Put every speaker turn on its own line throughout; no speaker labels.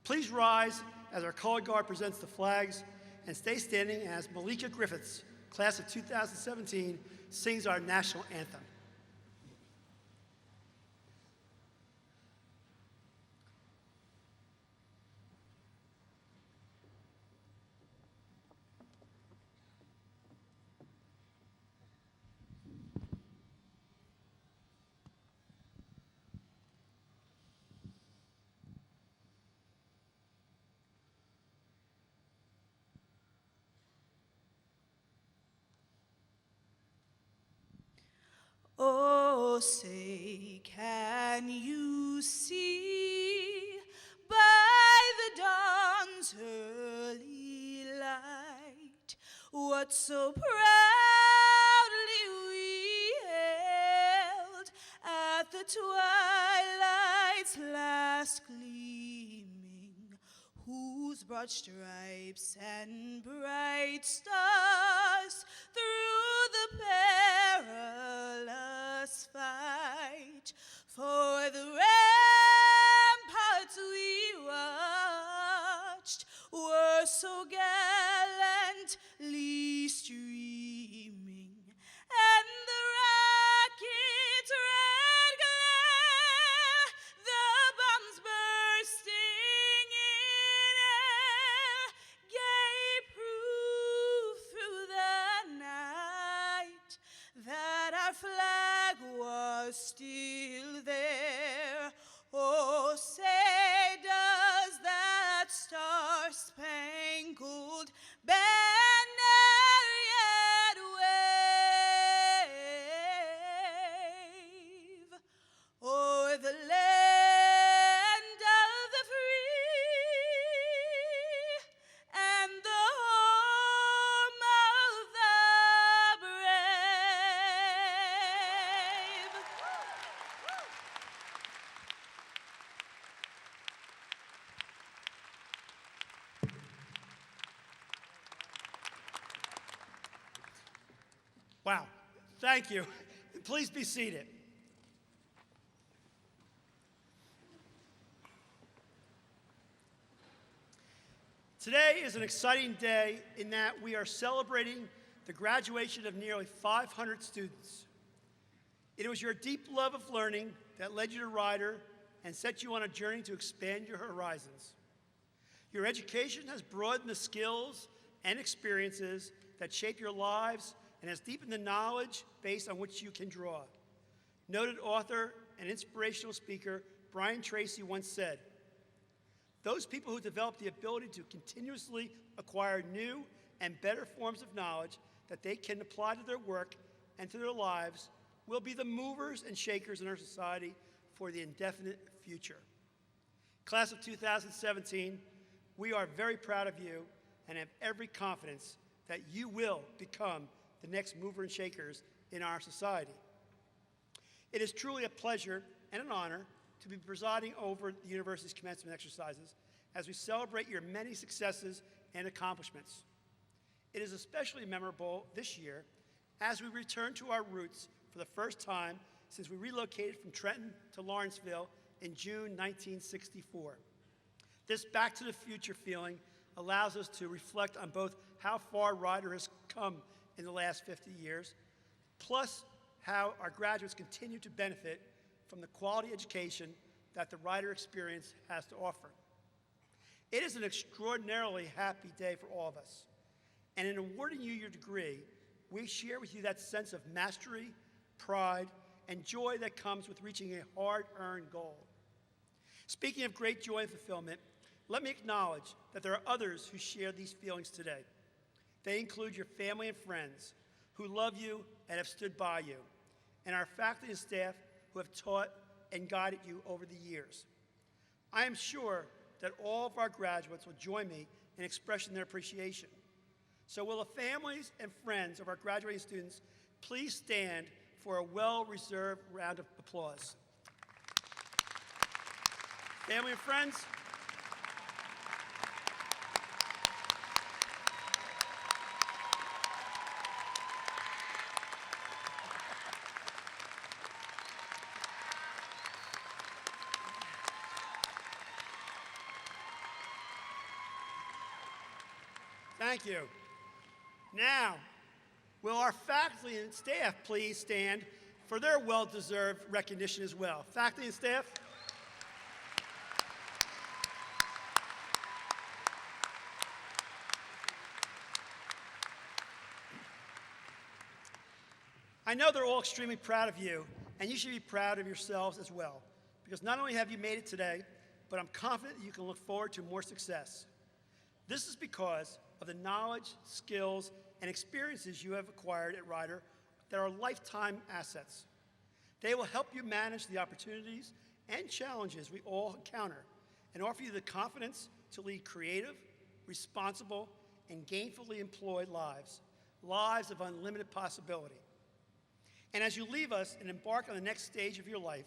Please rise as our color guard presents the flags, and stay standing as Malika Griffiths, class of 2017, sings our national anthem.
Oh, say, can you see by the dawn's early light what so proudly we hailed at the twilight's last gleaming, whose broad stripes and bright stars through the perilous fight for the ramparts we watched were so gallantly streaming, and the rocket's red glare, the bombs bursting in air, gave proof through the night that our flag was still there. Oh, say, does that star-spangled banner yet wave o'er the land of the free and the home of the brave?
Wow, thank you. Please be seated. Today is an exciting day in that we are celebrating the graduation of nearly 500 students. It was your deep love of learning that led you to Rider and set you on a journey to expand your horizons. Your education has broadened the skills and experiences that shape your lives and has deepened the knowledge base on which you can draw. Noted author and inspirational speaker Brian Tracy once said, "Those people who develop the ability to continuously acquire new and better forms of knowledge that they can apply to their work and to their lives will be the movers and shakers in our society for the indefinite future." Class of 2017, we are very proud of you and have every confidence that you will become the next mover and shakers in our society. It is truly a pleasure and an honor to be presiding over the university's commencement exercises as we celebrate your many successes and accomplishments. It is especially memorable this year as we return to our roots for the first time since we relocated from Trenton to Lawrenceville in June 1964. This back to the future feeling allows us to reflect on both how far Rider has come in the last 50 years, plus how our graduates continue to benefit from the quality education that the Rider experience has to offer. It is an extraordinarily happy day for all of us. And in awarding you your degree, we share with you that sense of mastery, pride, and joy that comes with reaching a hard-earned goal. Speaking of great joy and fulfillment, let me acknowledge that there are others who share these feelings today. They include your family and friends who love you and have stood by you, and our faculty and staff who have taught and guided you over the years. I am sure that all of our graduates will join me in expressing their appreciation. So will the families and friends of our graduating students please stand for a well-reserved round of applause. Family and friends, Thank you. Now, will our faculty and staff please stand for their well-deserved recognition as well? Faculty and staff. I know they're all extremely proud of you, and you should be proud of yourselves as well, because not only have you made it today, but I'm confident that you can look forward to more success. This is because of the knowledge, skills, and experiences you have acquired at Rider that are lifetime assets. They will help you manage the opportunities and challenges we all encounter and offer you the confidence to lead creative, responsible, and gainfully employed lives, lives of unlimited possibility. And as you leave us and embark on the next stage of your life,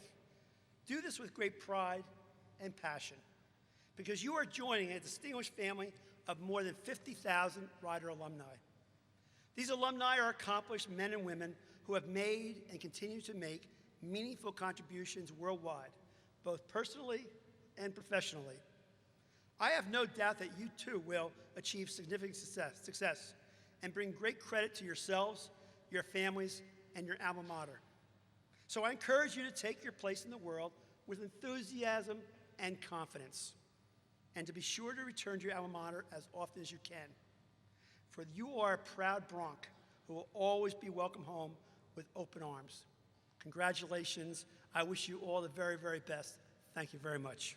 do this with great pride and passion, because you are joining a distinguished family of more than 50,000 Rider alumni. These alumni are accomplished men and women who have made and continue to make meaningful contributions worldwide, both personally and professionally. I have no doubt that you too will achieve significant success and bring great credit to yourselves, your families, and your alma mater. So I encourage you to take your place in the world with enthusiasm and confidence, and to be sure to return to your alma mater as often as you can. For you are a proud Bronc who will always be welcome home with open arms. Congratulations. I wish you all the very, very best. Thank you very much.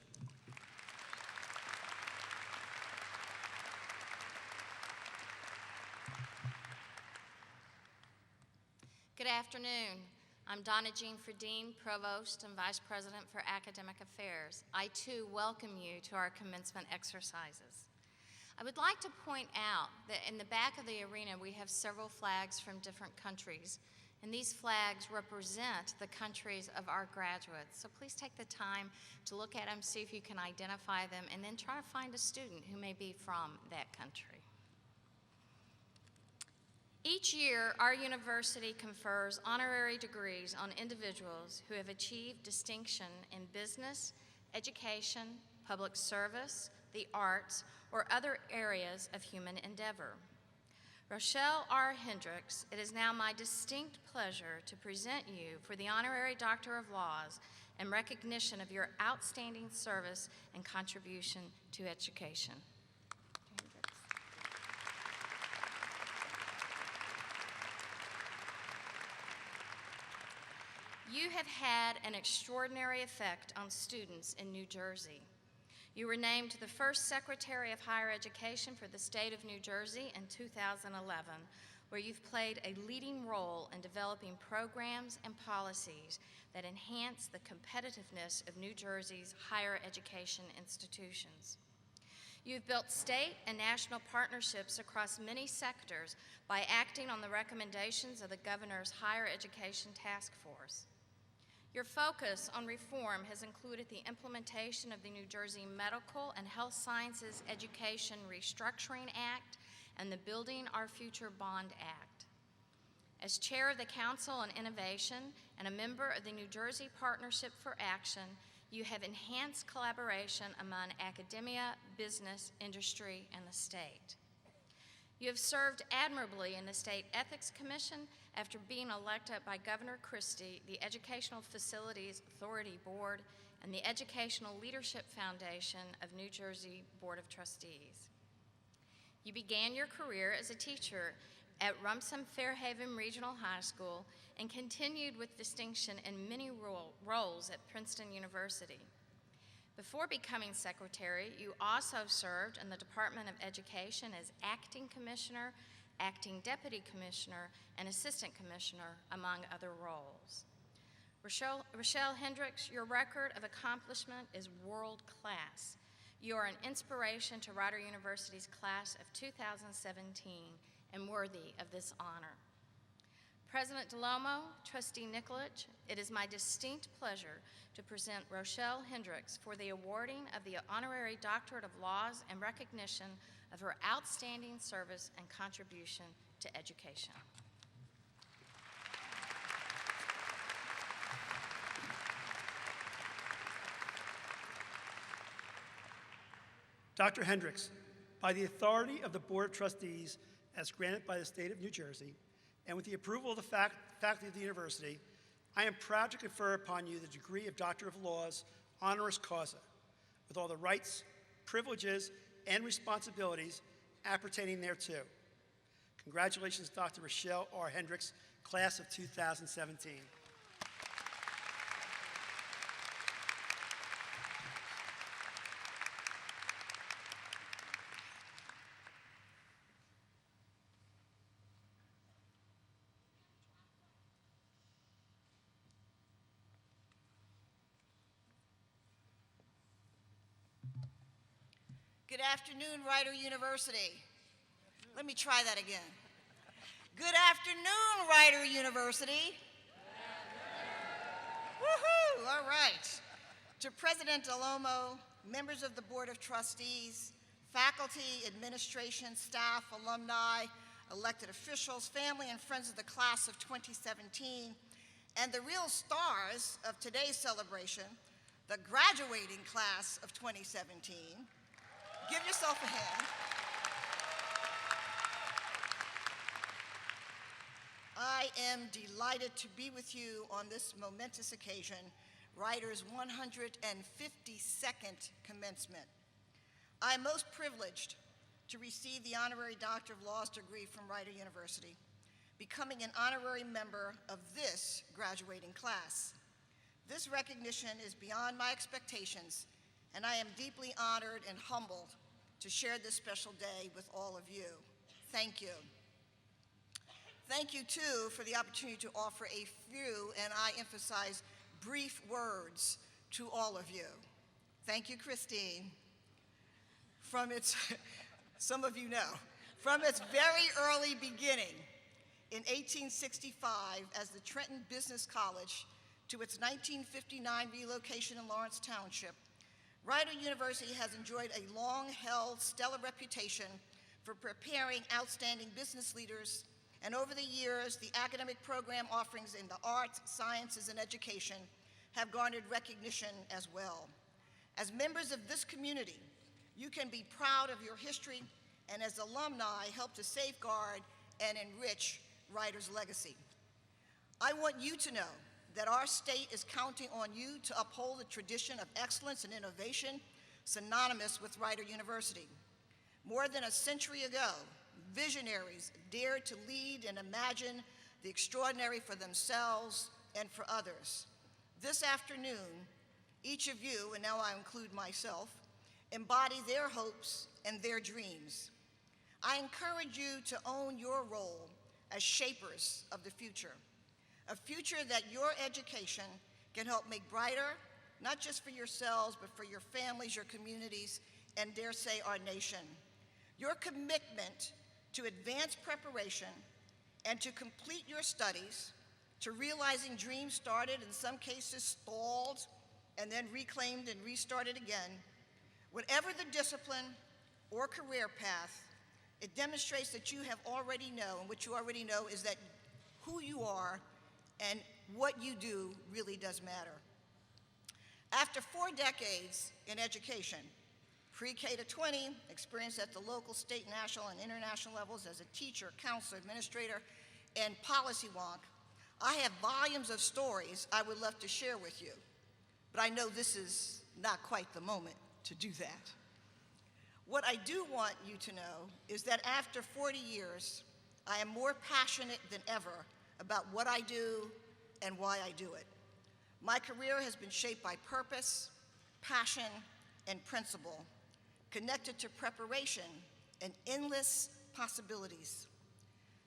Good afternoon. I'm Donna Jean Fredine, Provost and Vice President for Academic Affairs. I too welcome you to our commencement exercises. I would like to point out that in the back of the arena we have several flags from different countries, and these flags represent the countries of our graduates. So please take the time to look at them, see if you can identify them, and then try to find a student who may be from that country. Each year, our university confers honorary degrees on individuals who have achieved distinction in business, education, public service, the arts, or other areas of human endeavor. Rochelle R. Hendricks, it is now my distinct pleasure to present you for the Honorary Doctor of Laws in recognition of your outstanding service and contribution to education. You have had an extraordinary effect on students in New Jersey. You were named the first Secretary of Higher Education for the state of New Jersey in 2011, where you've played a leading role in developing programs and policies that enhance the competitiveness of New Jersey's higher education institutions. You've built state and national partnerships across many sectors by acting on the recommendations of the Governor's Higher Education Task Force. Your focus on reform has included the implementation of the New Jersey Medical and Health Sciences Education Restructuring Act and the Building Our Future Bond Act. As chair of the Council on Innovation and a member of the New Jersey Partnership for Action, you have enhanced collaboration among academia, business, industry, and the state. You have served admirably in the State Ethics Commission after being elected by Governor Christie, the Educational Facilities Authority Board, and the Educational Leadership Foundation of New Jersey Board of Trustees. You began your career as a teacher at Rumson Fairhaven Regional High School and continued with distinction in many roles at Princeton University. Before becoming secretary, you also served in the Department of Education as acting commissioner, acting deputy commissioner, and assistant commissioner, among other roles. Rochelle Hendricks, your record of accomplishment is world class. You are an inspiration to Rider University's class of 2017 and worthy of this honor. President DeLomo, Trustee Nikolic, it is my distinct pleasure to present Rochelle Hendricks for the awarding of the Honorary Doctorate of Laws in recognition of her outstanding service and contribution to education.
Dr. Hendricks, by the authority of the Board of Trustees as granted by the State of New Jersey, and with the approval of the faculty of the university, I am proud to confer upon you the degree of Doctor of Laws, honoris causa, with all the rights, privileges, and responsibilities appertaining thereto. Congratulations, Dr. Rochelle R. Hendricks, class of 2017.
Good afternoon, Rider University. Let me try that again. Good afternoon, Rider University. Woohoo! All right. To President Alomo, members of the Board of Trustees, faculty, administration, staff, alumni, elected officials, family, and friends of the class of 2017, and the real stars of today's celebration, the graduating class of 2017. Give yourself a hand. I am delighted to be with you on this momentous occasion, Rider's 152nd commencement. I am most privileged to receive the Honorary Doctor of Laws degree from Rider University, becoming an honorary member of this graduating class. This recognition is beyond my expectations, and I am deeply honored and humbled to share this special day with all of you. Thank you. Thank you, too, for the opportunity to offer a few, and I emphasize, brief words to all of you. Thank you, Christine. From its, some of you know, from its very early beginning in 1865 as the Trenton Business College to its 1959 relocation in Lawrence Township, Rider University has enjoyed a long-held stellar reputation for preparing outstanding business leaders, and over the years, the academic program offerings in the arts, sciences, and education have garnered recognition as well. As members of this community, you can be proud of your history, and as alumni, help to safeguard and enrich Rider's legacy. I want you to know that our state is counting on you to uphold the tradition of excellence and innovation synonymous with Rider University. More than a century ago, visionaries dared to lead and imagine the extraordinary for themselves and for others. This afternoon, each of you, and now I include myself, embody their hopes and their dreams. I encourage you to own your role as shapers of the future, a future that your education can help make brighter, not just for yourselves, but for your families, your communities, and dare say our nation. Your commitment to advanced preparation and to complete your studies, to realizing dreams started, in some cases stalled, and then reclaimed and restarted again, whatever the discipline or career path, it demonstrates that you have already know, and what you already know is that who you are and what you do really does matter. After 4 decades in education, pre-K to 20, experience at the local, state, national, and international levels as a teacher, counselor, administrator, and policy wonk, I have volumes of stories I would love to share with you, but I know this is not quite the moment to do that. What I do want you to know is that after 40 years, I am more passionate than ever about what I do and why I do it. My career has been shaped by purpose, passion, and principle, connected to preparation and endless possibilities.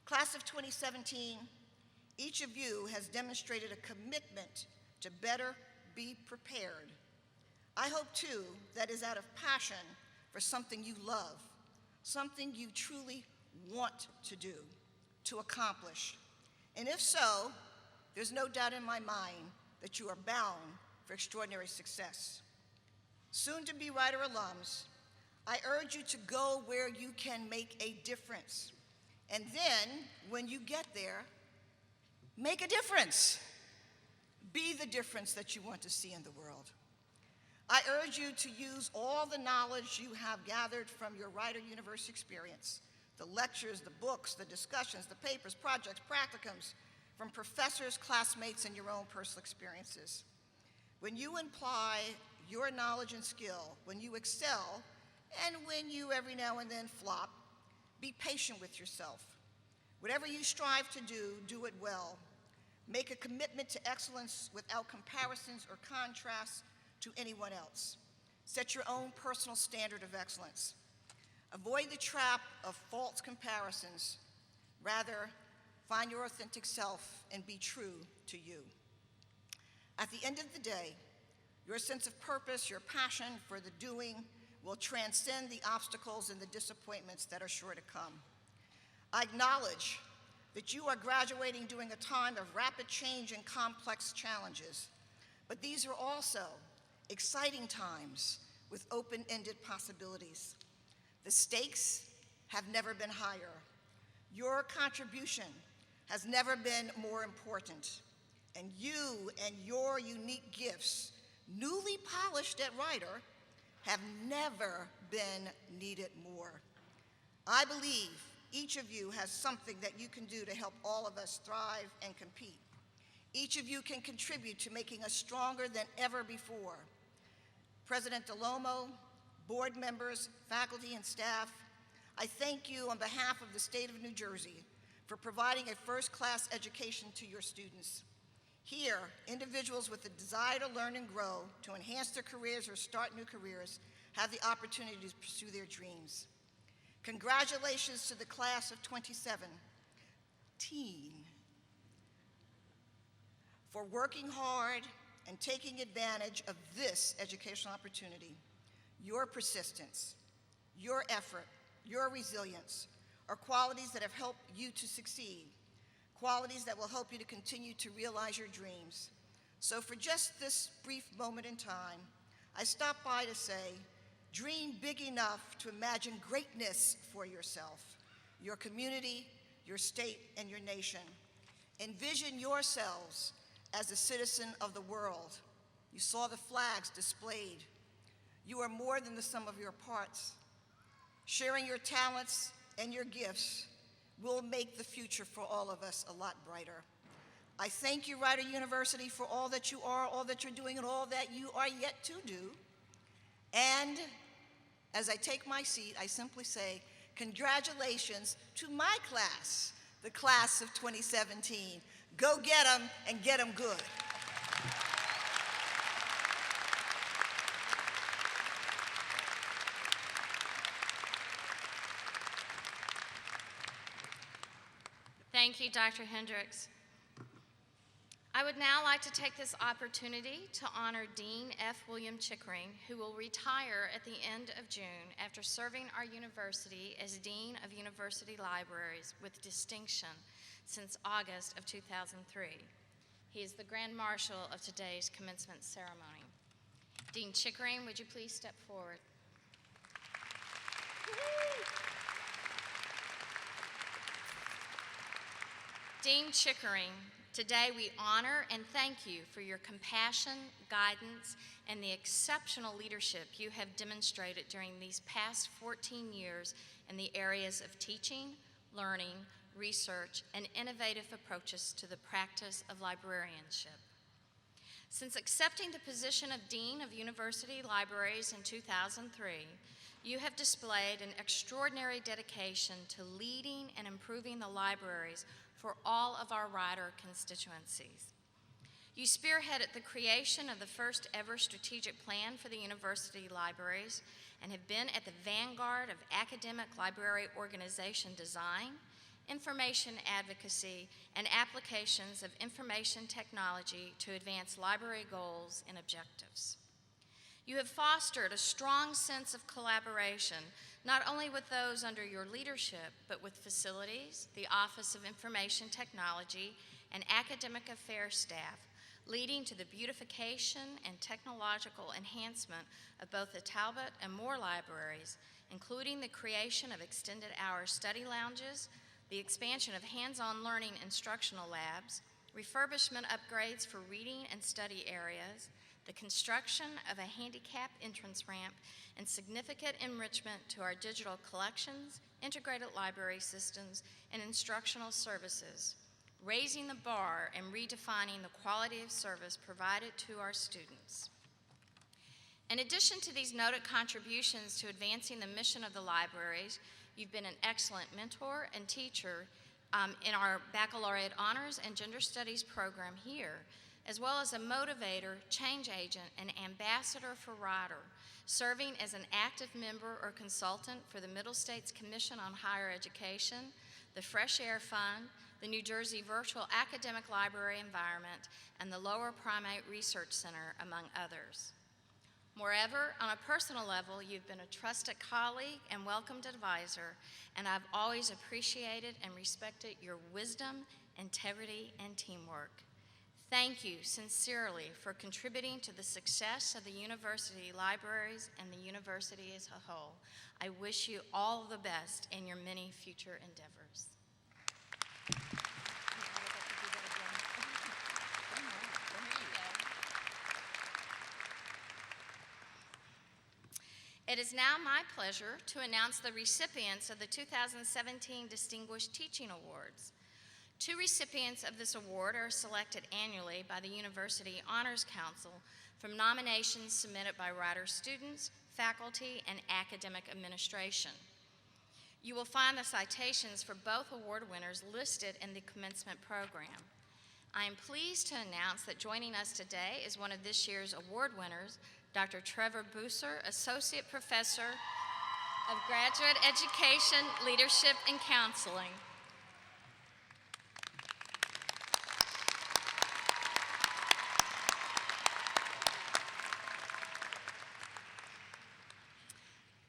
Class of 2017, each of you has demonstrated a commitment to better be prepared. I hope, too, that is out of passion for something you love, something you truly want to do, to accomplish. And if so, there's no doubt in my mind that you are bound for extraordinary success. Soon to be Rider alums, I urge you to go where you can make a difference. And then, when you get there, make a difference. Be the difference that you want to see in the world. I urge you to use all the knowledge you have gathered from your Rider University experience, the lectures, the books, the discussions, the papers, projects, practicums, from professors, classmates, and your own personal experiences. When you apply your knowledge and skill, when you excel, and when you every now and then flop, be patient with yourself. Whatever you strive to do, do it well. Make a commitment to excellence without comparisons or contrasts to anyone else. Set your own personal standard of excellence. Avoid the trap of false comparisons. Rather, find your authentic self and be true to you. At the end of the day, your sense of purpose, your passion for the doing will transcend the obstacles and the disappointments that are sure to come. I acknowledge that you are graduating during a time of rapid change and complex challenges, but these are also exciting times with open-ended possibilities. The stakes have never been higher. Your contribution has never been more important, and you and your unique gifts, newly polished at Rider, have never been needed more. I believe each of you has something that you can do to help all of us thrive and compete. Each of you can contribute to making us stronger than ever before. President DeLomo, board members, faculty, and staff, I thank you on behalf of the state of New Jersey for providing a first-class education to your students. Here, individuals with the desire to learn and grow, to enhance their careers or start new careers, have the opportunity to pursue their dreams. Congratulations to the class of 2017 for working hard and taking advantage of this educational opportunity. Your persistence, your effort, your resilience are qualities that have helped you to succeed, qualities that will help you to continue to realize your dreams. So for just this brief moment in time, I stop by to say, dream big enough to imagine greatness for yourself, your community, your state, and your nation. Envision yourselves as a citizen of the world. You saw the flags displayed. You are more than the sum of your parts. Sharing your talents and your gifts will make the future for all of us a lot brighter. I thank you, Rider University, for all that you are, all that you're doing, and all that you are yet to do. And as I take my seat, I simply say, congratulations to my class, the class of 2017. Go get them and get them good.
Thank you, Dr. Hendricks. I would now like to take this opportunity to honor Dean F. William Chickering, who will retire at the end of June after serving our university as Dean of University Libraries with distinction since August of 2003. He is the Grand Marshal of today's commencement ceremony. Dean Chickering, would you please step forward? Dean Chickering, today we honor and thank you for your compassion, guidance, and the exceptional leadership you have demonstrated during these past 14 years in the areas of teaching, learning, research, and innovative approaches to the practice of librarianship. Since accepting the position of Dean of University Libraries in 2003, you have displayed an extraordinary dedication to leading and improving the libraries for all of our Rider constituencies. You spearheaded the creation of the first ever strategic plan for the university libraries and have been at the vanguard of academic library organization design, information advocacy, and applications of information technology to advance library goals and objectives. You have fostered a strong sense of collaboration, not only with those under your leadership, but with facilities, the Office of Information Technology, and academic affairs staff, leading to the beautification and technological enhancement of both the Talbot and Moore libraries, including the creation of extended hour study lounges, the expansion of hands-on learning instructional labs, refurbishment upgrades for reading and study areas, the construction of a handicap entrance ramp, and significant enrichment to our digital collections, integrated library systems, and instructional services, raising the bar and redefining the quality of service provided to our students. In addition to these noted contributions to advancing the mission of the libraries, you've been an excellent mentor and teacher in our baccalaureate honors and gender studies program here, as well as a motivator, change agent, and ambassador for Rider, serving as an active member or consultant for the Middle States Commission on Higher Education, the Fresh Air Fund, the New Jersey Virtual Academic Library Environment, and the Lower Primate Research Center, among others. Moreover, on a personal level, you've been a trusted colleague and welcomed advisor, and I've always appreciated and respected your wisdom, integrity, and teamwork. Thank you sincerely for contributing to the success of the university libraries and the university as a whole. I wish you all the best in your many future endeavors. It is now my pleasure to announce the recipients of the 2017 Distinguished Teaching Awards. 2 recipients of this award are selected annually by the University Honors Council from nominations submitted by Rider students, faculty, and academic administration. You will find the citations for both award winners listed in the commencement program. I am pleased to announce that joining us today is one of this year's award winners, Dr. Trevor Buser, Associate Professor of Graduate Education, Leadership, and Counseling.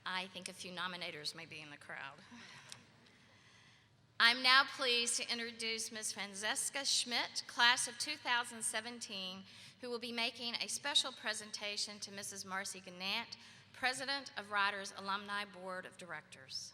I think a few nominators may be in the crowd. I'm now pleased to introduce Ms. Francesca Schmidt, class of 2017, who will be making a special presentation to Mrs. Marcy Gannett, President of Rider's Alumni Board of Directors.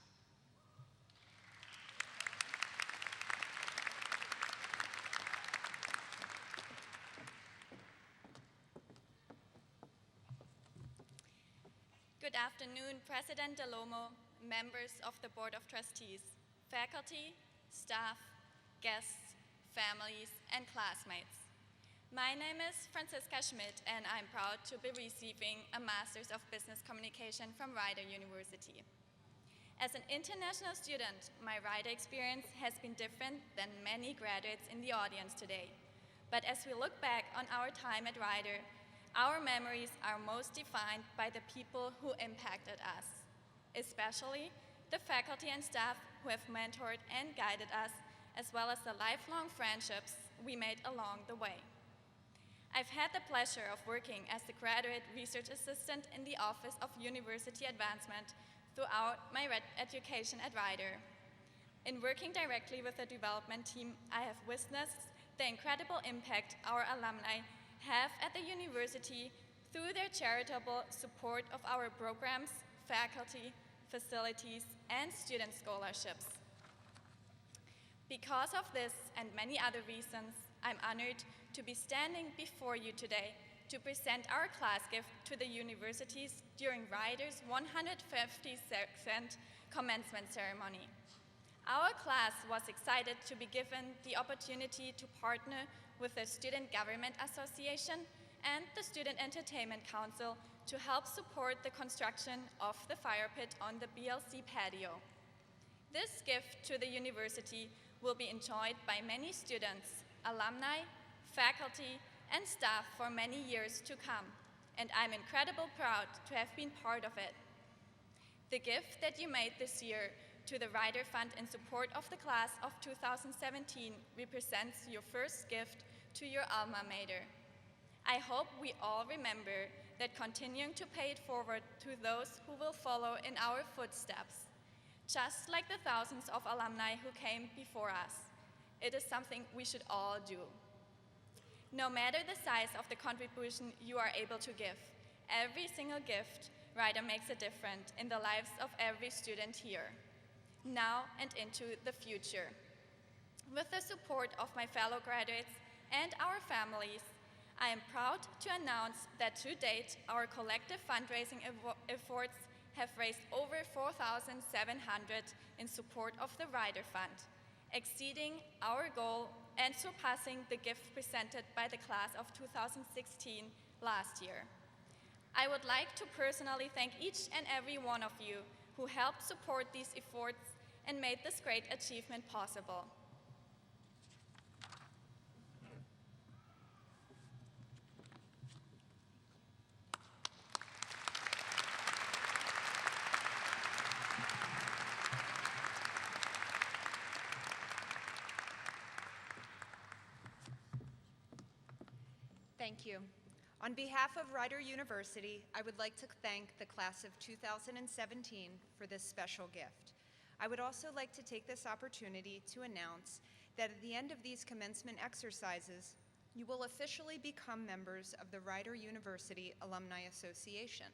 Good afternoon, President Delomo, members of the Board of Trustees, faculty, staff, guests, families, and classmates. My name is Francesca Schmidt, and I'm proud to be receiving a Master's of Business Communication from Rider University. As an international student, my Rider experience has been different than many graduates in the audience today. But as we look back on our time at Rider, our memories are most defined by the people who impacted us, especially the faculty and staff who have mentored and guided us, as well as the lifelong friendships we made along the way. I've had the pleasure of working as the graduate research assistant in the Office of University Advancement throughout my education at Rider. In working directly with the development team, I have witnessed the incredible impact our alumni have at the university through their charitable support of our programs, faculty, facilities, and student scholarships. Because of this and many other reasons, I'm honored to be standing before you today to present our class gift to the universities during Rider's 152nd commencement ceremony. Our class was excited to be given the opportunity to partner with the Student Government Association and the Student Entertainment Council to help support the construction of the fire pit on the BLC patio. This gift to the university will be enjoyed by many students, alumni, faculty, and staff for many years to come, and I'm incredibly proud to have been part of it. The gift that you made this year to the Rider Fund in support of the class of 2017 represents your first gift to your alma mater. I hope we all remember that continuing to pay it forward to those who will follow in our footsteps, just like the thousands of alumni who came before us. It is something we should all do. No matter the size of the contribution you are able to give, every single gift Rider makes a difference in the lives of every student here, now and into the future. With the support of my fellow graduates and our families, I am proud to announce that to date, our collective fundraising efforts have raised over $4,700 in support of the Rider Fund, exceeding our goal and surpassing the gift presented by the class of 2016 last year. I would like to personally thank each and every one of you who helped support these efforts and made this great achievement possible.
Thank you. On behalf of Rider University, I would like to thank the class of 2017 for this special gift. I would also like to take this opportunity to announce that at the end of these commencement exercises, you will officially become members of the Rider University Alumni Association,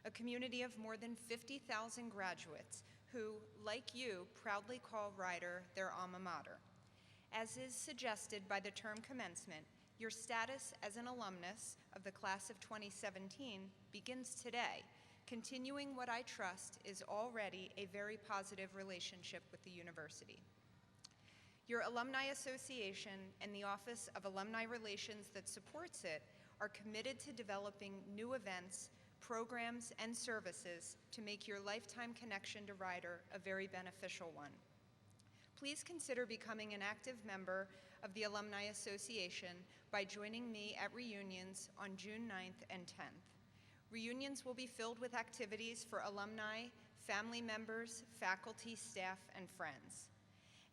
a community of more than 50,000 graduates who, like you, proudly call Rider their alma mater. As is suggested by the term commencement, your status as an alumnus of the class of 2017 begins today, continuing what I trust is already a very positive relationship with the university. Your Alumni Association and the Office of Alumni Relations that supports it are committed to developing new events, programs, and services to make your lifetime connection to Rider a very beneficial one. Please consider becoming an active member of the Alumni Association by joining me at reunions on June 9th and 10th. Reunions will be filled with activities for alumni, family members, faculty, staff, and friends,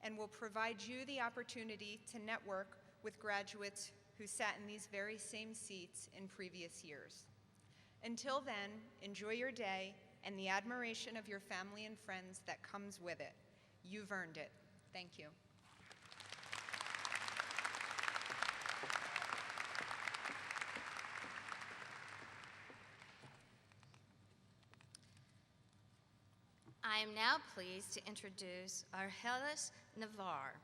and will provide you the opportunity to network with graduates who sat in these very same seats in previous years. Until then, enjoy your day and the admiration of your family and friends that comes with it. You've earned it. Thank you.
I am now pleased to introduce Argelis Navarre.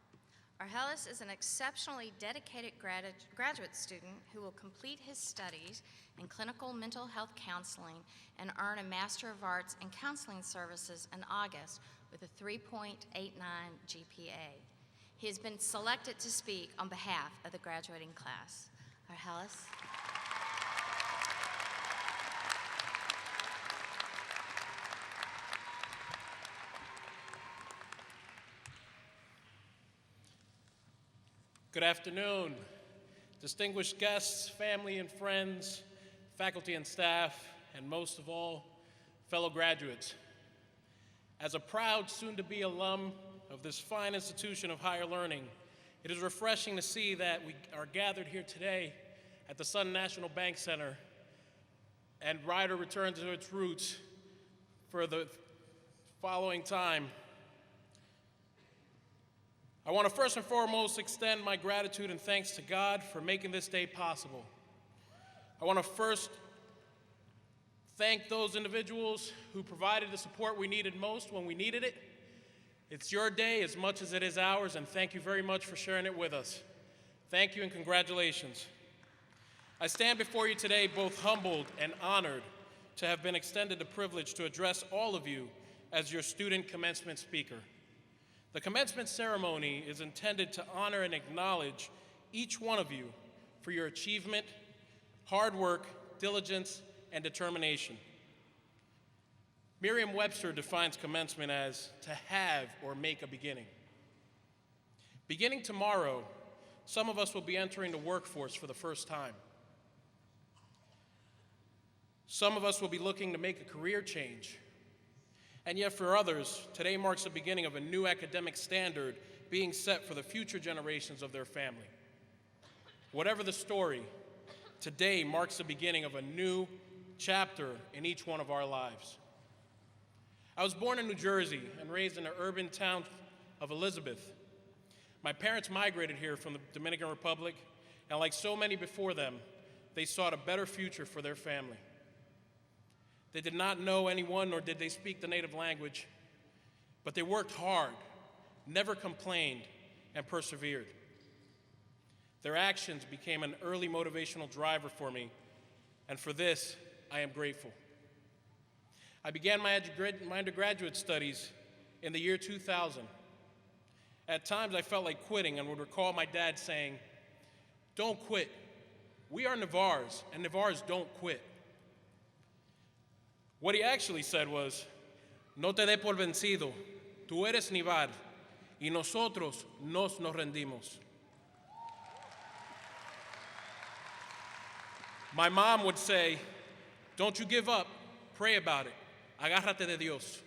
Argelis is an exceptionally dedicated graduate student who will complete his studies in clinical mental health counseling and earn a Master of Arts in Counseling Services in August with a 3.89 GPA. He has been selected to speak on behalf of the graduating class. Argelis.
Good afternoon, distinguished guests, family and friends, faculty and staff, and most of all, fellow graduates. As a proud soon-to-be alum of this fine institution of higher learning, it is refreshing to see that we are gathered here today at the Sun National Bank Center, and Rider returns to its roots for the following time. I want to first and foremost extend my gratitude and thanks to God for making this day possible. I want to first thank those individuals who provided the support we needed most when we needed it. It's your day as much as it is ours, and thank you very much for sharing it with us. Thank you and congratulations. I stand before you today both humbled and honored to have been extended the privilege to address all of you as your student commencement speaker. The commencement ceremony is intended to honor and acknowledge each one of you for your achievement, hard work, diligence, and determination. Merriam-Webster defines commencement as to have or make a beginning. Beginning tomorrow, some of us will be entering the workforce for the first time. Some of us will be looking to make a career change. And yet for others, today marks the beginning of a new academic standard being set for the future generations of their family. Whatever the story, today marks the beginning of a new chapter in each one of our lives. I was born in New Jersey and raised in the urban town of Elizabeth. My parents migrated here from the Dominican Republic, and like so many before them, they sought a better future for their family. They did not know anyone, nor did they speak the native language, but they worked hard, never complained, and persevered. Their actions became an early motivational driver for me, and for this, I am grateful. I began my undergraduate studies in the year 2000. At times, I felt like quitting and would recall my dad saying, "Don't quit. We are Navarres, and Navarres don't quit." What he actually said was, "No te dé por vencido. Tú eres Navarre, y nosotros nos rendimos." My mom would say, "Don't you give up. Pray about it. Agárrate de Dios."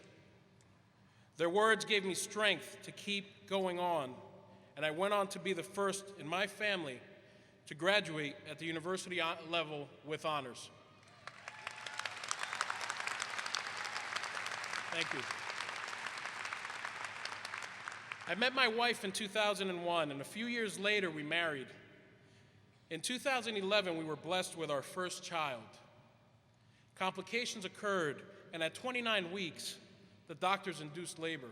Their words gave me strength to keep going on, and I went on to be the first in my family to graduate at the university level with honors. Thank you. I met my wife in 2001, and a few years later we married. In 2011, we were blessed with our first child. Complications occurred, and at 29 weeks, the doctors induced labor.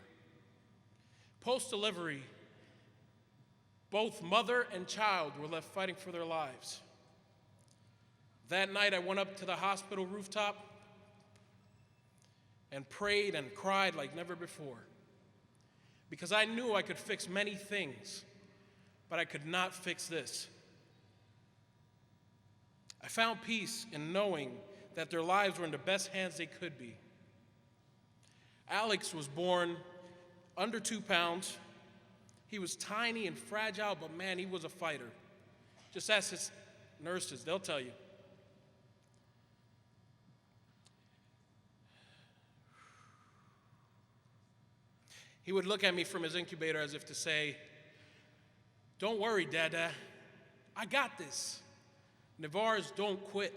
Post-delivery, both mother and child were left fighting for their lives. That night, I went up to the hospital rooftop and prayed and cried like never before, because I knew I could fix many things, but I could not fix this. I found peace in knowing that their lives were in the best hands they could be. Alex was born under 2 pounds. He was tiny and fragile, but man, he was a fighter. Just ask his nurses, they'll tell you. He would look at me from his incubator as if to say, "Don't worry, Dada, I got this. Navarres don't quit."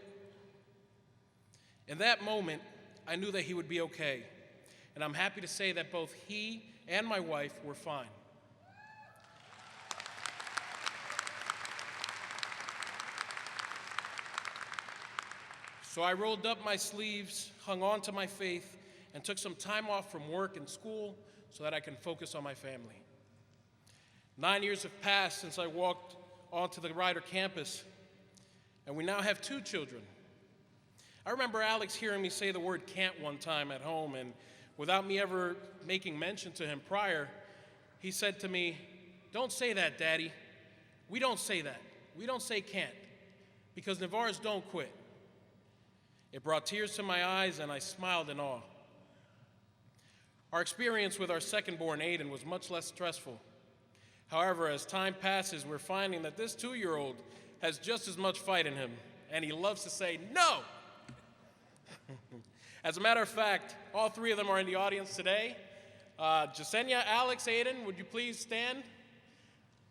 In that moment, I knew that he would be okay, and I'm happy to say that both he and my wife were fine. So I rolled up my sleeves, hung on to my faith, and took some time off from work and school so that I can focus on my family. 9 years have passed since I walked onto the Ryder campus, and we now have 2 children. I remember Alex hearing me say the word "can't" one time at home, and without me ever making mention to him prior, he said to me, "Don't say that, Daddy. We don't say that. We don't say can't, because Navarres don't quit." It brought tears to my eyes, and I smiled in awe. Our experience with our second-born, Aiden, was much less stressful. However, as time passes, we're finding that this 2-year-old has just as much fight in him, and he loves to say no. As a matter of fact, all 3 of them are in the audience today. Jasenia, Alex, Aiden, would you please stand?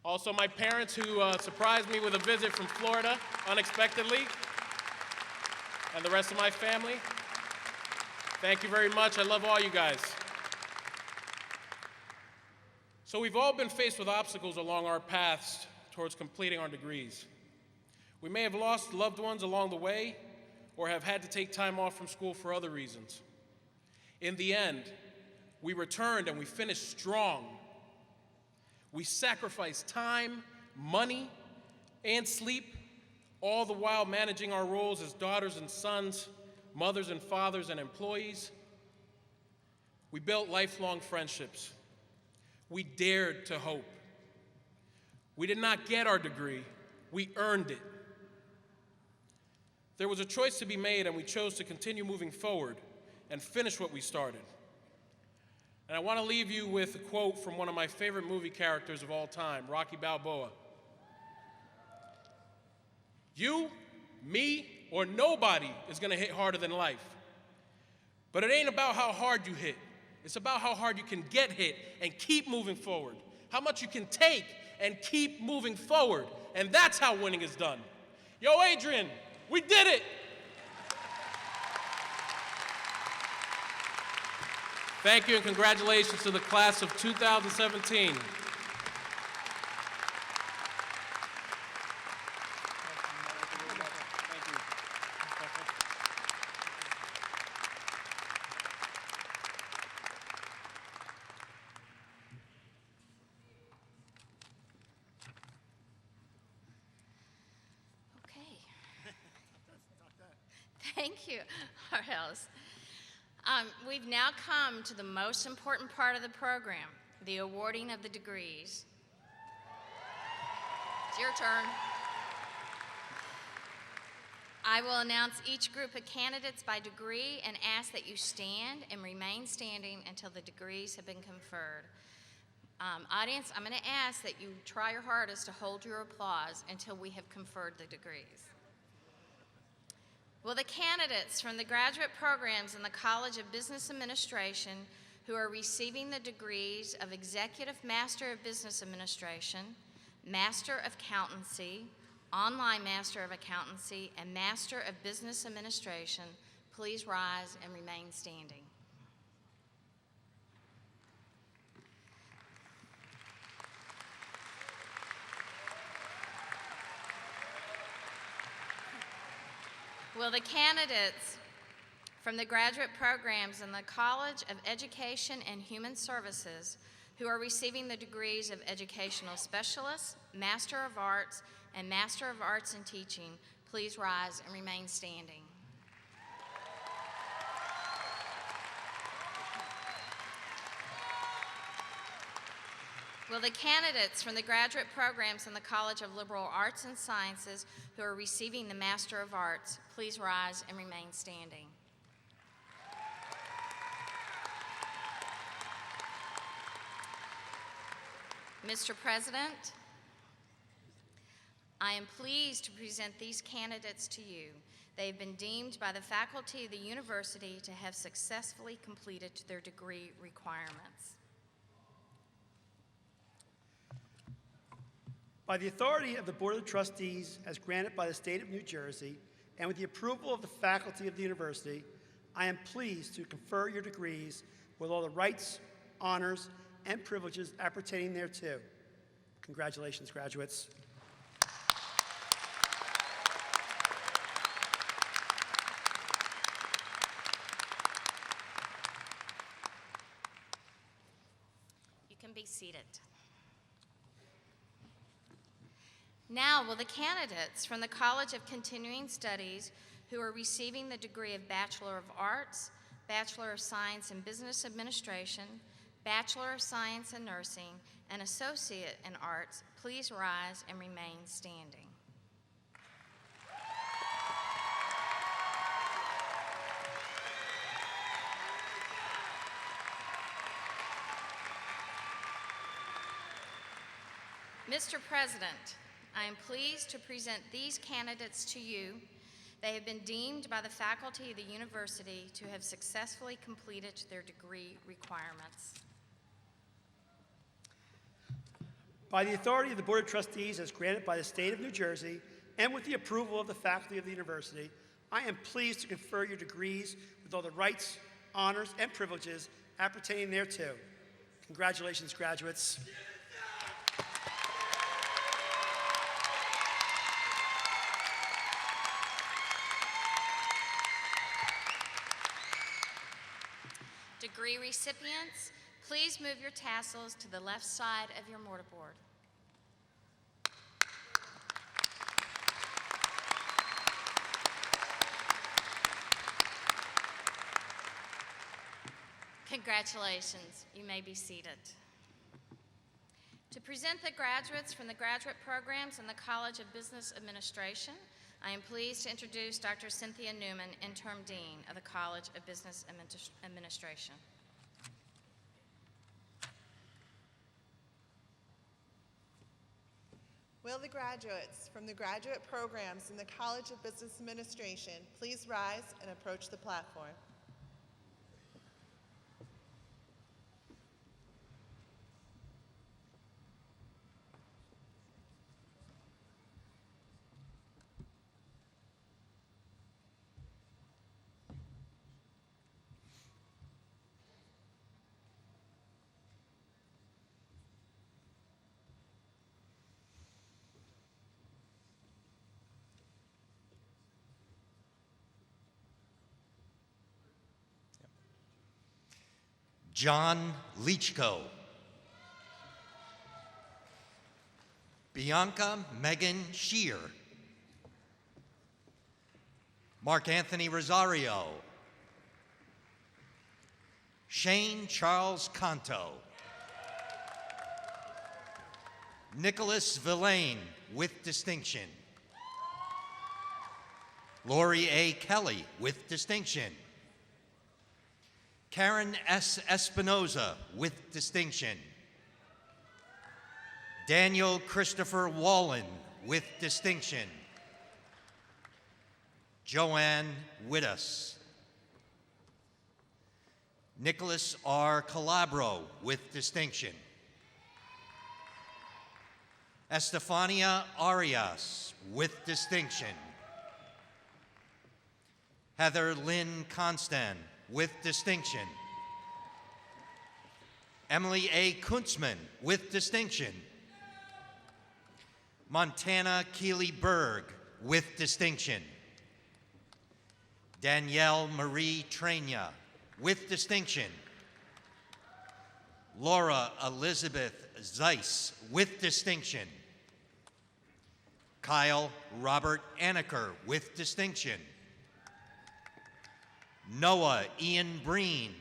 Also, my parents who surprised me with a visit from Florida unexpectedly, and the rest of my family. Thank you very much. I love all you guys. So we've all been faced with obstacles along our paths towards completing our degrees. We may have lost loved ones along the way or have had to take time off from school for other reasons. In the end, we returned and we finished strong. We sacrificed time, money, and sleep, all the while managing our roles as daughters and sons, mothers and fathers, and employees. We built lifelong friendships. We dared to hope. We did not get our degree, we earned it. There was a choice to be made, and we chose to continue moving forward and finish what we started. And I want to leave you with a quote from one of my favorite movie characters of all time, Rocky Balboa. You, me, or nobody is going to hit harder than life. But it ain't about how hard you hit. It's about how hard you can get hit and keep moving forward. How much you can take and keep moving forward. And that's how winning is done. Yo, Adrian, we did it! Thank you and congratulations to the class of 2017.
Thank you, Arels. We've now come to the most important part of the program, the awarding of the degrees. It's your turn. I will announce each group of candidates by degree and ask that you stand and remain standing until the degrees have been conferred. Audience, I'm going to ask that you try your hardest to hold your applause until we have conferred the degrees. Will the candidates from the graduate programs in the College of Business Administration who are receiving the degrees of Executive Master of Business Administration, Master of Accountancy, Online Master of Accountancy, and Master of Business Administration please rise and remain standing? Will the candidates from the graduate programs in the College of Education and Human Services who are receiving the degrees of Educational Specialist, Master of Arts, and Master of Arts in Teaching please rise and remain standing? Will the candidates from the graduate programs in the College of Liberal Arts and Sciences who are receiving the Master of Arts please rise and remain standing? Mr. President, I am pleased to present these candidates to you. They have been deemed by the faculty of the university to have successfully completed their degree requirements.
By the authority of the Board of Trustees as granted by the State of New Jersey, and with the approval of the faculty of the university, I am pleased to confer your degrees with all the rights, honors, and privileges appertaining thereto. Congratulations, graduates.
You can be seated. Now, will the candidates from the College of Continuing Studies who are receiving the degree of Bachelor of Arts, Bachelor of Science in Business Administration, Bachelor of Science in Nursing, and Associate in Arts please rise and remain standing? Mr. President, I am pleased to present these candidates to you. They have been deemed by the faculty of the university to have successfully completed their degree requirements.
By the authority of the Board of Trustees as granted by the State of New Jersey, and with the approval of the faculty of the university, I am pleased to confer your degrees with all the rights, honors, and privileges appertaining thereto. Congratulations, graduates.
Degree recipients, please move your tassels to the left side of your mortarboard. Congratulations, you may be seated. To present the graduates from the graduate programs in the College of Business Administration, I am pleased to introduce Dr. Cynthia Newman, Interim Dean of the College of Business Administration.
Will the graduates from the graduate programs in the College of Business Administration please rise and approach the platform?
John Leachko. Bianca Megan Shear. Mark Anthony Rosario, Shane Charles Canto, Nicholas Villain with distinction, Lori A. Kelly with distinction, Karen S. Espinoza with distinction, Daniel Christopher Wallen with distinction, Joanne Wittus, Nicholas R. Calabro with distinction, Estefania Arias with distinction, Heather Lynn Constan with distinction, Emily A. Kuntzman with distinction, Montana Keeley Berg with distinction, Danielle Marie Trena with distinction, Laura Elizabeth Zeiss with distinction, Kyle Robert Anaker with distinction, Noah Ian Breen,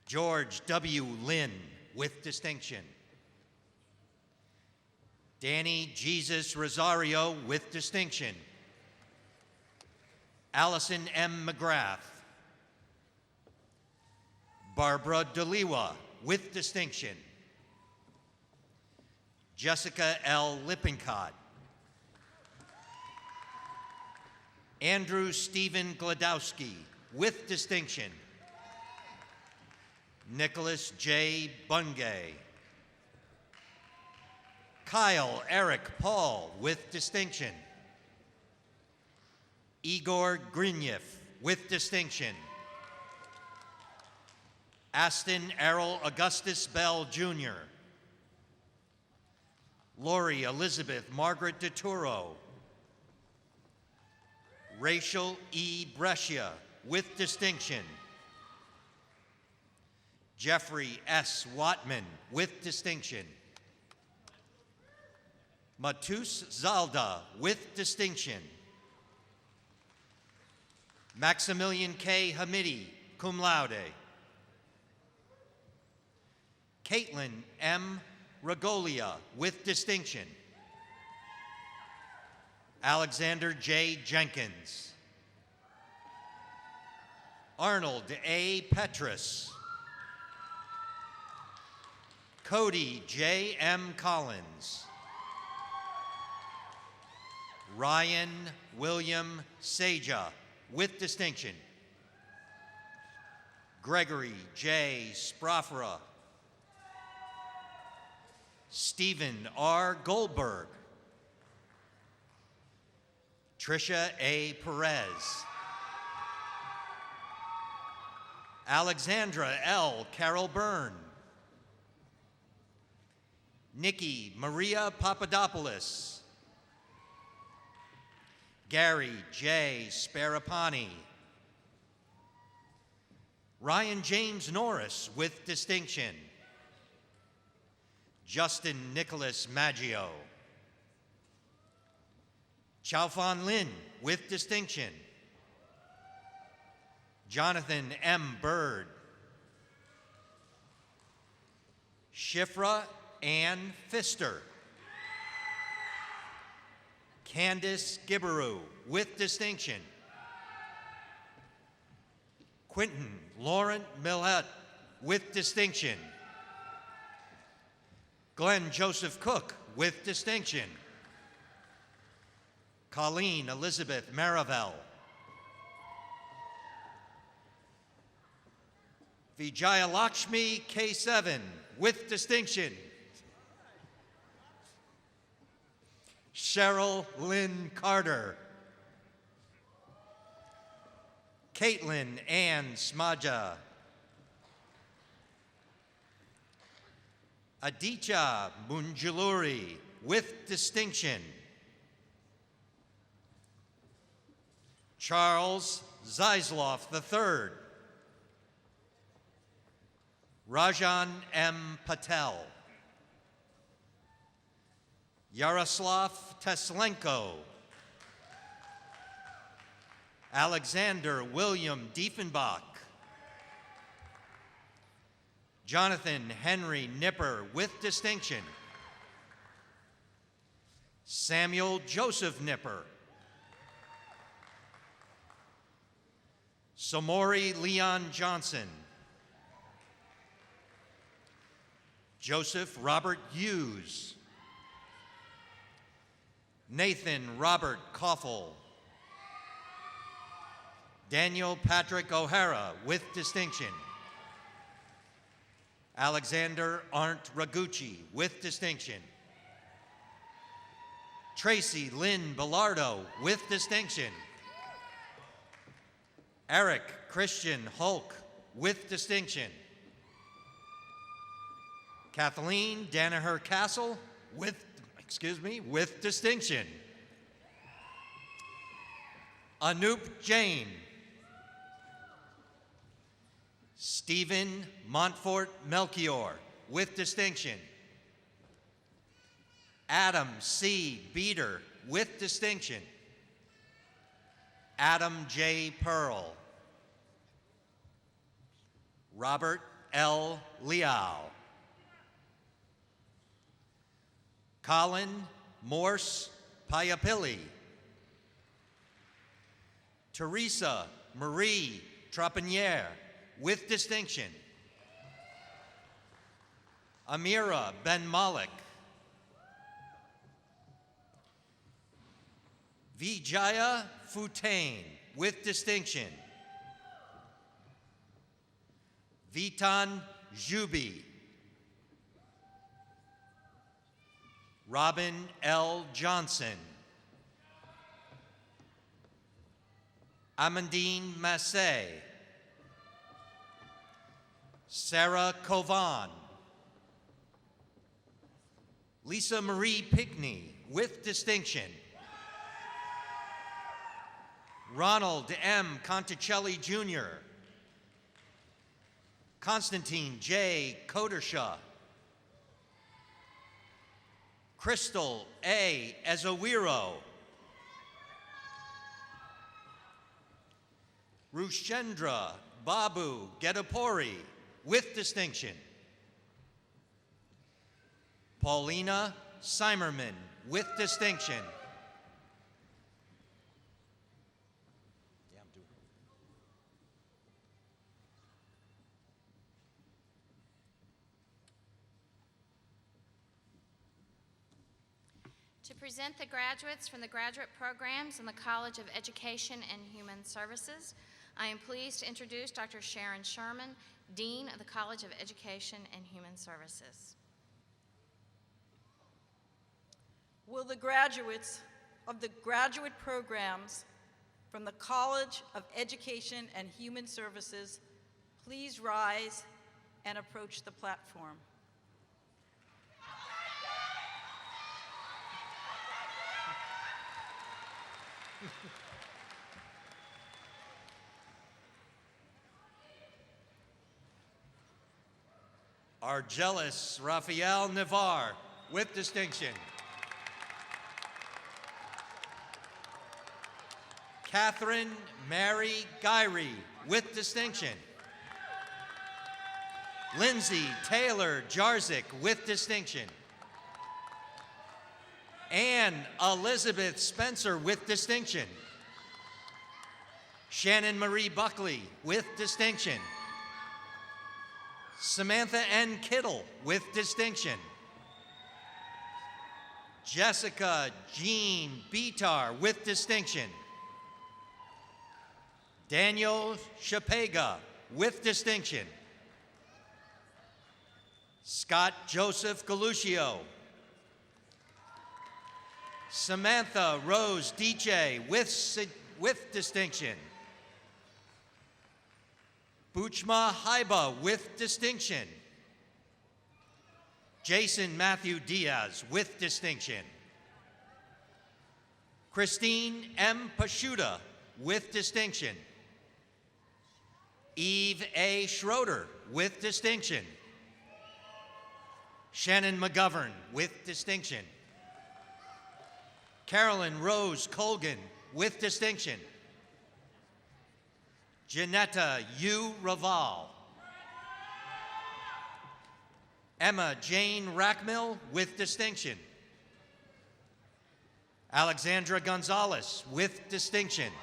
George W. Lynn with distinction, Danny Jesus Rosario with distinction, Allison M. McGrath, Barbara Deliwa with distinction, Jessica L. Lippincott, Andrew Stephen Gladowski with distinction, Nicholas J. Bungay, Kyle Eric Paul with distinction, Igor Grinyev with distinction, Aston Errol Augustus Bell Jr., Lori Elizabeth Margaret DeTuro, Rachel E. Brescia with distinction, Jeffrey S. Watman with distinction, Matus Zalda with distinction, Maximilian K. Hamidi, cum laude, Caitlin M. Regolia with distinction, Alexander J. Jenkins, Arnold A. Petrus, Cody J. M. Collins, Ryan William Seja with distinction, Gregory J. Sprafra, Stephen R. Goldberg, Tricia A. Perez, Alexandra L. Carol Byrne, Nikki Maria Papadopoulos, Gary J. Sparapani, Ryan James Norris with distinction, Justin Nicholas Maggio, Chao Fan Lin with distinction, Jonathan M. Bird, Shifra Ann Pfister, Candice Gibberu with distinction, Quentin Laurent Millette with distinction, Glenn Joseph Cook with distinction, Colleen Elizabeth Marivel, Vijayalakshmi K7 with distinction, Cheryl Lynn Carter, Caitlin Ann Smaja, Aditya Munjaluri with distinction, Charles Zeisloff III, Rajan M. Patel, Yaroslav Teslenko, Alexander William Diefenbach. Jonathan Henry Nipper with distinction. Samuel Joseph Nipper. Samori Leon Johnson. Joseph Robert Hughes. Nathan Robert Koffel. Daniel Patrick O'Hara with distinction. Alexander Arndt Ragucci with distinction. Tracy Lynn Bellardo with distinction. Eric Christian Hulk with distinction. Kathleen Danaher Castle with distinction. Anoop Jain. Stephen Montfort Melchior with distinction. Adam C. Beater with distinction. Adam J. Pearl. Robert L. Liao. Colin Morse Payapilli. Teresa Marie Trapanier with distinction. Amira Ben Malik. Vijaya Futain with distinction. Vitan Jubi. Robin L. Johnson. Amandine Massey. Sarah Kovan. Lisa Marie Pickney with distinction. Ronald M. Conticelli Jr. Constantine J. Kodersha. Crystal A. Ezowiro. Rushendra Babu Gedapuri with distinction. Paulina Simerman with distinction.
To present the graduates from the graduate programs in the College of Education and Human Services, I am pleased to introduce Dr. Sharon Sherman, Dean of the College of Education and Human Services.
Will the graduates of the graduate programs from the College of Education and Human Services please rise and approach the platform?
Argelis Raphael Navarre with distinction. Catherine Mary Gyrie with distinction. Lindsay Taylor Jarzik with distinction. Anne Elizabeth Spencer with distinction. Shannon Marie Buckley with distinction. Samantha N. Kittle with distinction. Jessica Jean Bitar with distinction. Daniel Shapega with distinction. Scott Joseph Galuccio. Samantha Rose Diche with distinction. Buchma Haiba with distinction. Jason Matthew Diaz with distinction. Christine M. Pashuta with distinction. Eve A. Schroeder with distinction. Shannon McGovern with distinction. Carolyn Rose Colgan with distinction. Janetta U. Raval. Emma Jane Rackmill with distinction. Alexandra Gonzalez with distinction.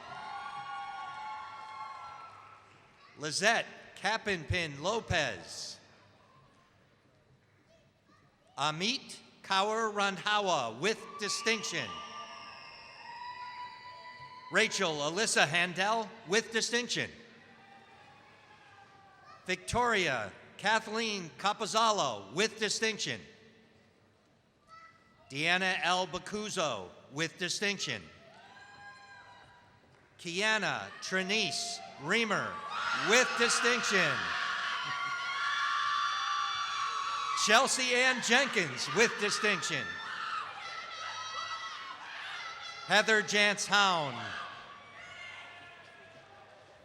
Lizette Capinpin Lopez. Amit Kaur Randhawa with distinction. Rachel Alyssa Handel with distinction. Victoria Kathleen Capozalo with distinction. Deanna L. Bacuzzo with distinction. Kiana Trinice Reamer with distinction. Chelsea Ann Jenkins with distinction. Heather Jantz Hound.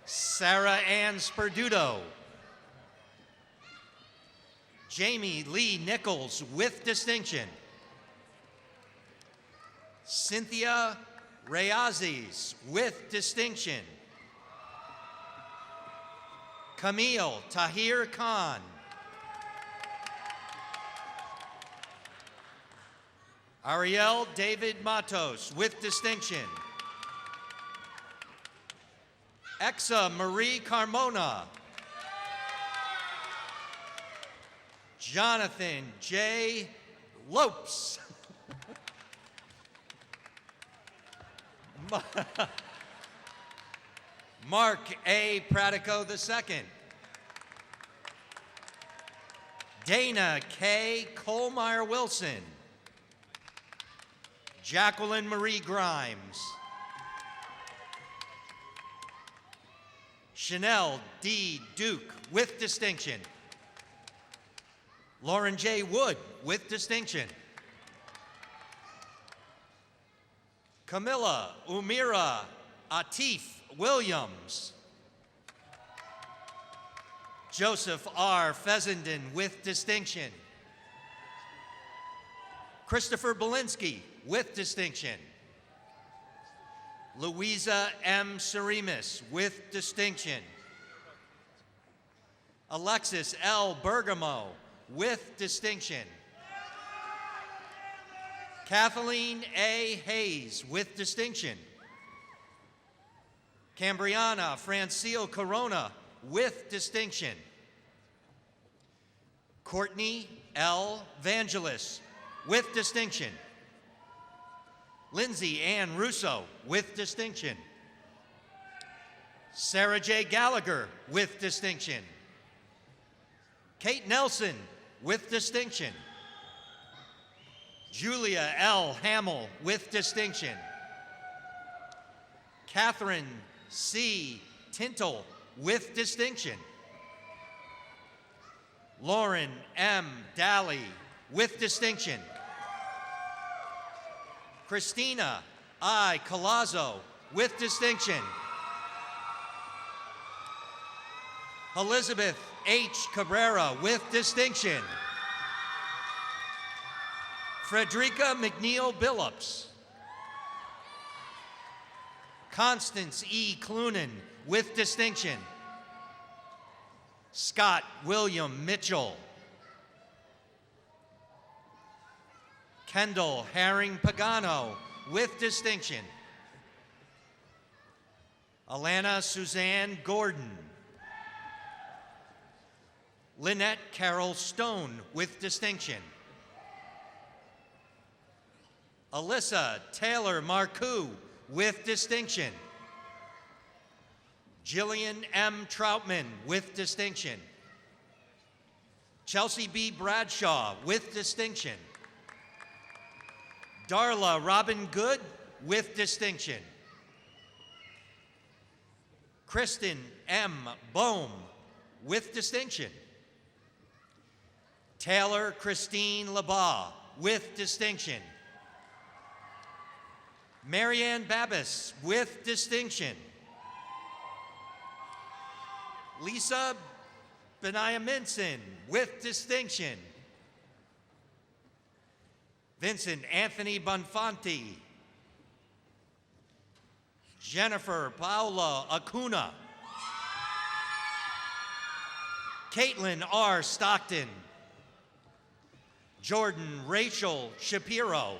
Sarah Ann Sperduto. Jamie Lee Nichols with distinction. Cynthia Reyazis with distinction. Camille Tahir Khan. Ariel David Matos with distinction. Exa Marie Carmona. Jonathan J. Lopes. Mark A. Pratico II. Dana K. Colmeyer Wilson. Jacqueline Marie Grimes. Chanel D. Duke with distinction. Lauren J. Wood with distinction. Camilla Umira Atif Williams. Joseph R. Fessenden with distinction. Christopher Belinsky with distinction. Louisa M. Sarimis with distinction. Alexis L. Bergamo with distinction. Kathleen A. Hayes with distinction. Cambriana Francile Corona with distinction. Courtney L. Vangelis with distinction. Lindsay Ann Russo with distinction. Sarah J. Gallagher with distinction. Kate Nelson with distinction. Julia L. Hamill with distinction. Catherine C. Tintle with distinction. Lauren M. Daly with distinction. Christina I. Colazzo with distinction. Elizabeth H. Cabrera with distinction. Frederica McNeil Billups. Constance E. Clunan with distinction. Scott William Mitchell. Kendall Herring Pagano with distinction. Alana Suzanne Gordon. Lynette Carol Stone with distinction. Alyssa Taylor Marcoux with distinction. Jillian M. Troutman with distinction. Chelsea B. Bradshaw with distinction. Darla Robin Good with distinction. Kristen M. Bohm with distinction. Taylor Christine Labaugh with distinction. Marianne Babis with distinction. Lisa Benayaminson with distinction. Vincent Anthony Bonfanti. Jennifer Paula Acuna. Caitlin R. Stockton. Jordan Rachel Shapiro.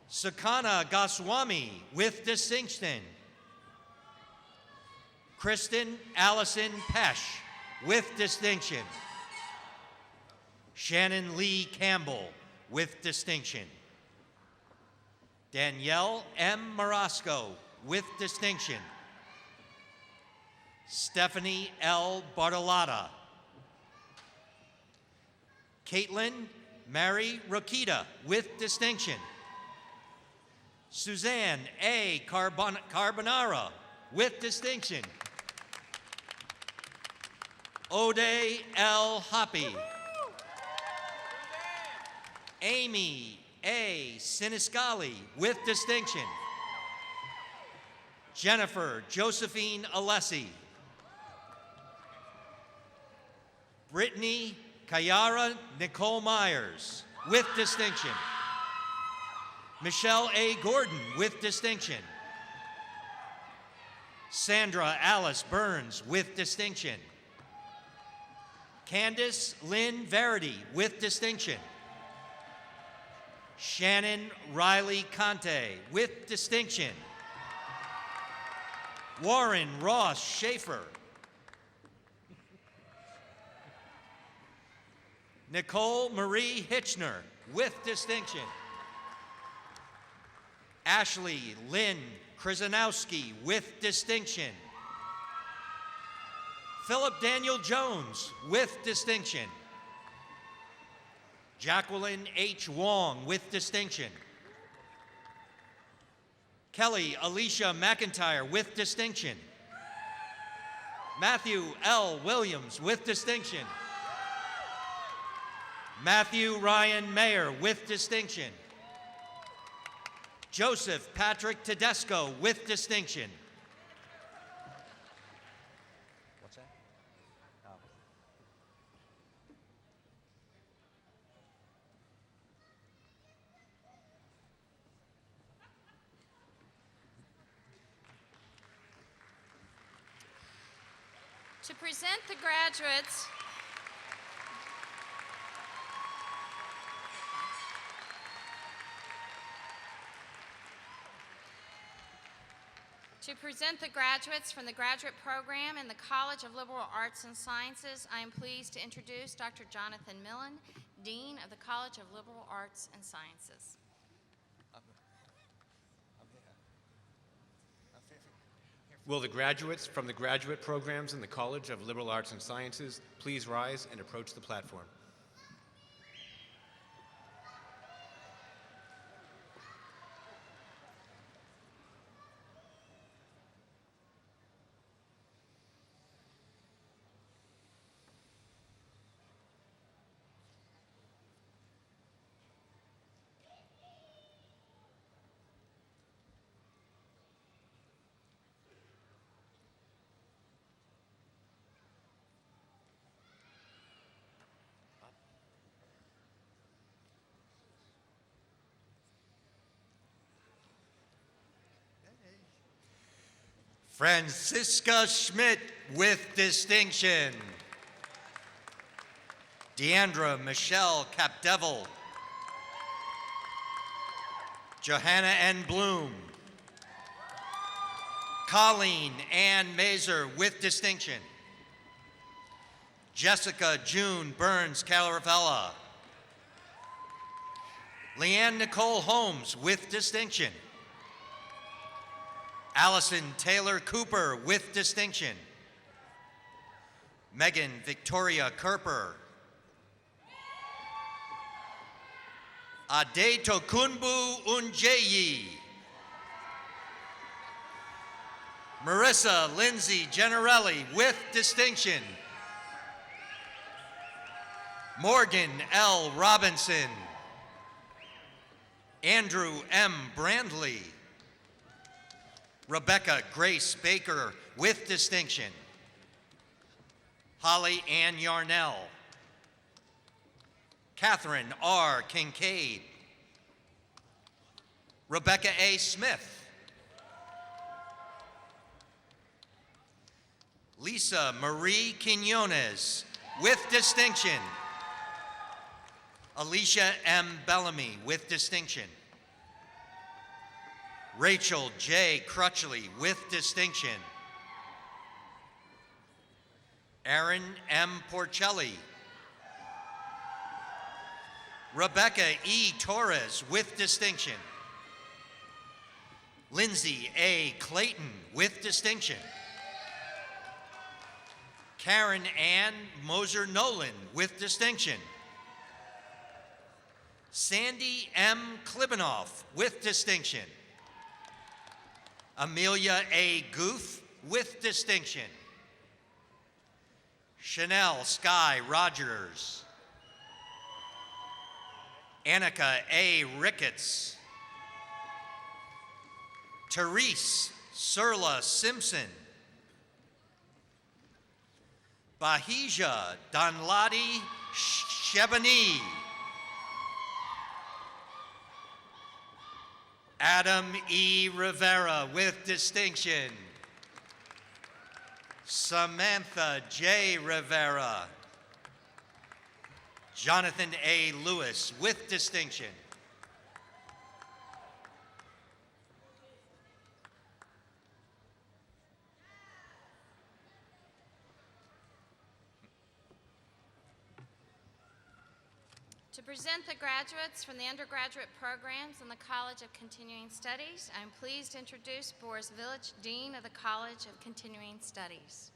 Sakana Goswami with distinction. Kristen Allison Pesh with distinction. Shannon Lee Campbell with distinction. Danielle M. Marasco with distinction. Stephanie L. Bartolotta. Caitlin Mary Rokita with distinction. Suzanne A. Carbonara with distinction. Ode L. Hoppy. Amy A. Siniscali with distinction. Jennifer Josephine Alessi. Brittany Kayara Nicole Myers with distinction. Michelle A. Gordon with distinction. Sandra Alice Burns with distinction. Candace Lynn Verity with distinction. Shannon Riley Conte with distinction. Warren Ross Schaefer. Nicole Marie Hitchner with distinction. Ashley Lynn Krzyzanowski with distinction. Philip Daniel Jones with distinction. Jacqueline H. Wong with distinction. Kelly Alicia McIntyre with distinction. Matthew L. Williams with distinction. Matthew Ryan Mayer with distinction. Joseph Patrick Tedesco with distinction. What's that? Oh.
To present the graduates, from the graduate program in the College of Liberal Arts and Sciences, I am pleased to introduce Dr. Jonathan Millen, Dean of the College of Liberal Arts and Sciences.
Will the graduates from the graduate programs in the College of Liberal Arts and Sciences please rise and approach the platform?
Francesca Schmidt with distinction. Deandra Michelle Capdevill. Johanna N. Bloom. Colleen Ann Mazer with distinction. Jessica June Burns Calarafella. Leanne Nicole Holmes with distinction. Allison Taylor Cooper with distinction. Megan Victoria Kerper. Adetokunbo Unjeyi. Marissa Lindsay Generelli with distinction. Morgan L. Robinson. Andrew M. Brandley. Rebecca Grace Baker with distinction. Holly Ann Yarnell. Catherine R. Kincaid. Rebecca A. Smith. Lisa Marie Quinones, with distinction. Alicia M. Bellamy, with distinction. Rachel J. Crutchley, with distinction. Aaron M. Porcelli. Rebecca E. Torres, with distinction. Lindsay A. Clayton, with distinction. Karen Ann Moser-Nolan, with distinction. Sandy M. Klibanoff, with distinction. Amelia A. Guth, with distinction. Chanel Sky Rogers. Annika A. Ricketts. Therese Surla Simpson. Bahija Danladi Shebani. Adam E. Rivera, with distinction. Samantha J. Rivera. Jonathan A. Lewis, with distinction.
To present the graduates from the undergraduate programs in the College of Continuing Studies, I'm pleased to introduce Boris Village, Dean of the College of Continuing Studies.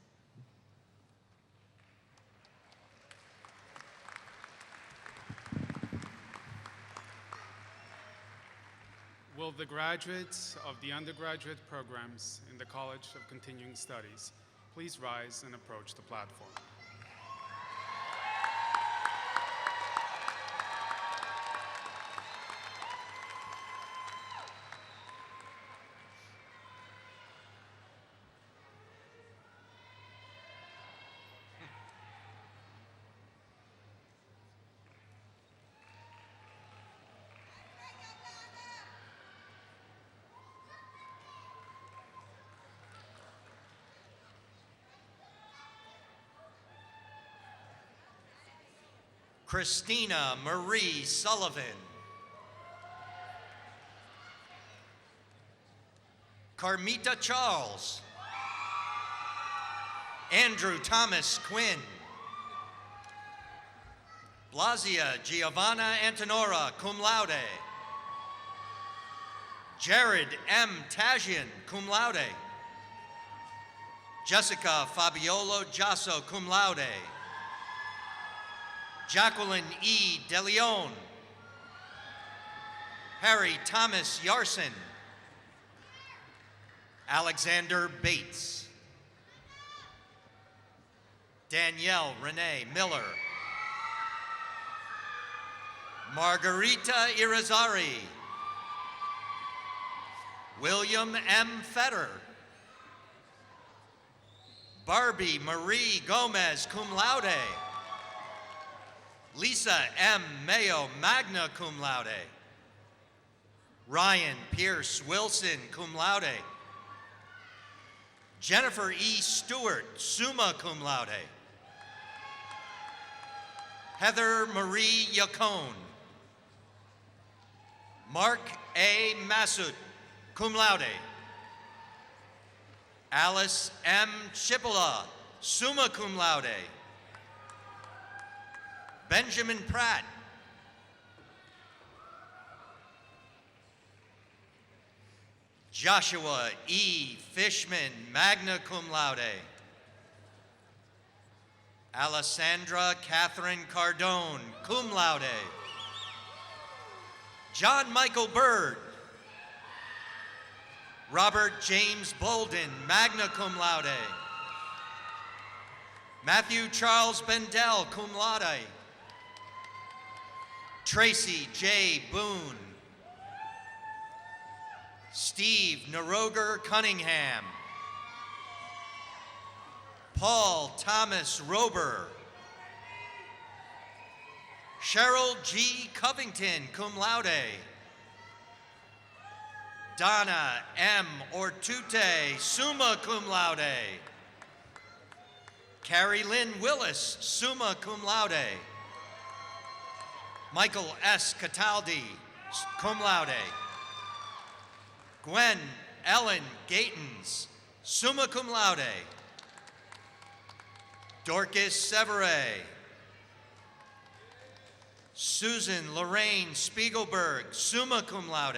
Will the graduates of the undergraduate programs in the College of Continuing Studies please rise and approach the platform?
Christina Marie Sullivan. Carmita Charles. Andrew Thomas Quinn. Blasia Giovanna Antonora, cum laude. Jared M. Tajian, cum laude. Jessica Fabiolo Jasso, cum laude. Jacqueline E. DeLeon. Harry Thomas Yarson. Alexander Bates. Danielle Renee Miller. Margarita Irizarry. William M. Fetter. Barbie Marie Gomez, cum laude. Lisa M. Mayo, magna cum laude. Ryan Pierce Wilson, cum laude. Jennifer E. Stewart, summa cum laude. Heather Marie Yacone. Mark A. Massoud, cum laude. Alice M. Chipola, summa cum laude. Benjamin Pratt. Joshua E. Fishman, magna cum laude. Alessandra Catherine Cardone, cum laude. John Michael Bird. Robert James Bolden, magna cum laude. Matthew Charles Bendel, cum laude. Tracy J. Boone. Steve Naroger Cunningham. Paul Thomas Rober. Cheryl G. Covington, cum laude. Donna M. Ortute, summa cum laude. Carrie Lynn Willis, summa cum laude. Michael S. Cataldi, cum laude. Gwen Ellen Gatens, summa cum laude. Dorcas Severe. Susan Lorraine Spiegelberg, summa cum laude.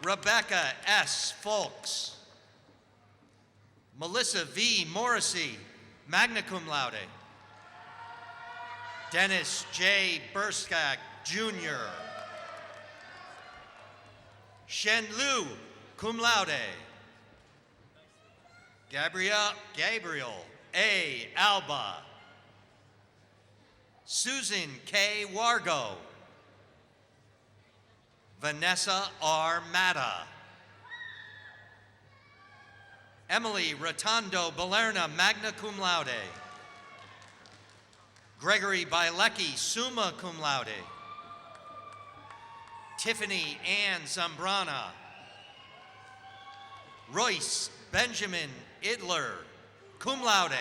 Rebecca S. Folks. Melissa V. Morrissey, magna cum laude. Dennis J. Burskak, Jr. Shen Lu, cum laude. Gabriel A. Alba. Susan K. Wargo. Vanessa R. Matta. Emily Rotondo Balerna, magna cum laude. Gregory Bilecki, summa cum laude. Tiffany Ann Zambrana. Royce Benjamin Idler, cum laude.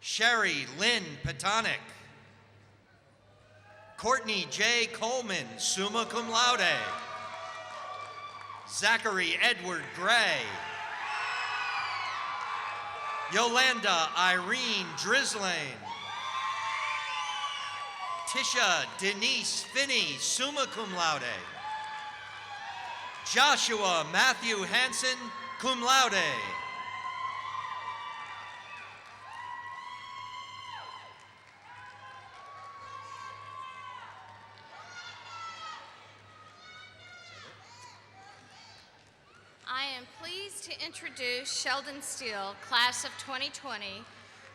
Sherry Lynn Petonic. Courtney J. Coleman, summa cum laude. Zachary Edward Gray. Yolanda Irene Drislane. Tisha Denise Finney, summa cum laude. Joshua Matthew Hansen, cum laude.
I am pleased to introduce Sheldon Steele, class of 2020,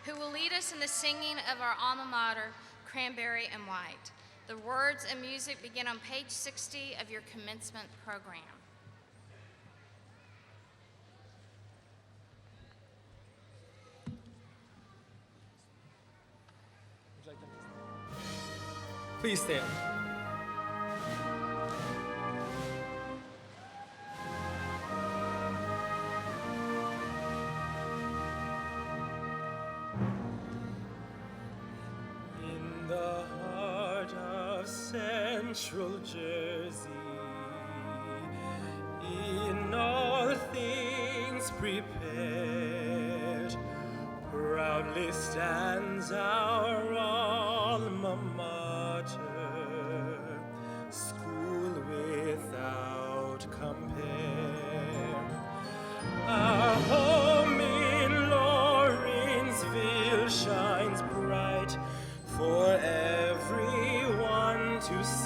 who will lead us in the singing of our alma mater, Cranberry and White. The words and music begin on page 60 of your commencement program.
Please stand. In the heart of Central Jersey, in all things prepared, proudly stands our alma mater, school without compare. Our home in Lawrenceville shines bright for everyone to see.